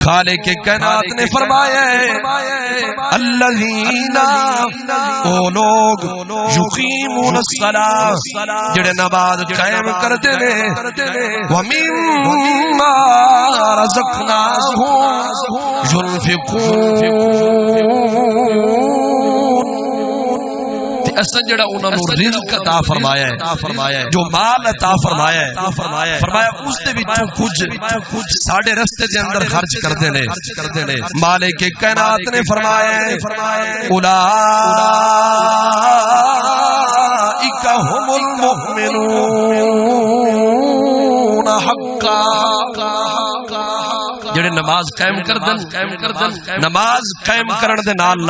خالق کائنات نے فرمایا الذین او لوگ یقیمون الصلاۃ جڑے نماز قائم کرتے نے ومما رزقناہم ينفقون اصلا جڑا انہاں نوں رزق عطا فرمایا ہے جو مال عطا فرمایا ہے فرمایا اس دے وچوں کچھ ساڈے رستے دے اندر خرچ کردے نے مالک کائنات نے فرمایا ہے اولئک هم المؤمنون حقا جڑے نماز قائم کردن نماز قائم کرن دے نال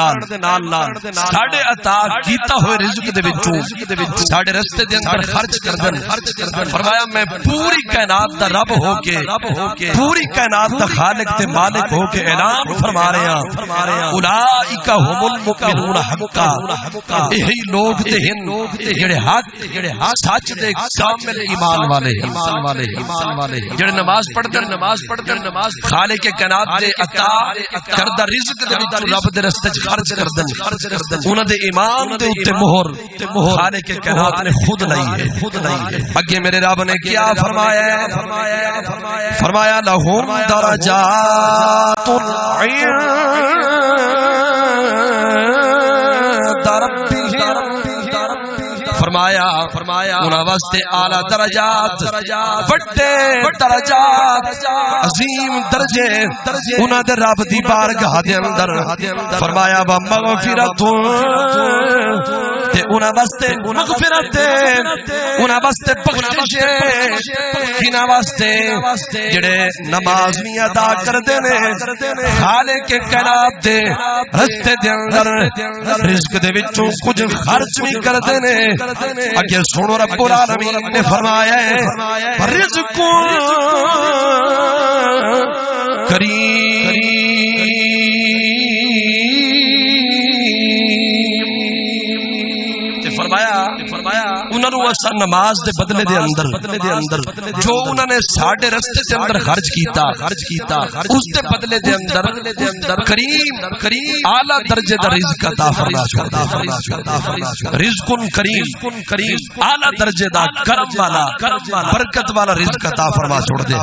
ساڈے عطا کیتا ہوئے رزق دے وچوں ساڈے رستے دے اندر خرچ کردن فرمایا میں پوری کائنات دا رب ہو کے پوری کائنات دا خالق تے مالک ہو کے اعلان فرما رہے ہیں اولئک هم المؤمنون حقا یہی لوگ تے ہیں جڑے حق سچ دے کامل ایمان والے جڑے نماز پڑھدن خالق کائنات دے عطا کردہ رزق دے وچوں رب دے رستے وچ خرچ کردن انہاں دے ایمان دے اوتے مہر خالق کائنات نے خود لائی ہے اگے میرے رب نے کیا فرمایا ہے فرمایا لہم درجات عند ربہم فرمایا انہاں واسطے اعلی درجات بڑے درجات عظیم درجے انہاں دے رب دی بارگاہ دے اندر فرمایا با مغفرت تے انہاں واسطے مغفرت انہاں واسطے بخشش انہاں واسطے جڑے نماز نہیں ادا کردے نے خالق کائنات دے رستے دے اندر رزق دے وچوں کچھ خرچ بھی کردے نے اگے سنو رب العالمین نے فرمایا ہے رزق کریم فرمایا انہاں نوں اساں نماز دے بدلے دے اندر جو انہاں نے ساڈے رستے دے اندر خرچ کیتا اس دے بدلے دے اندر کریم اعلی درجے دا رزق عطا فرما چھوڑا رزق کریم اعلی درجے دا کرم والا برکت والا رزق عطا فرما چھوڑ دے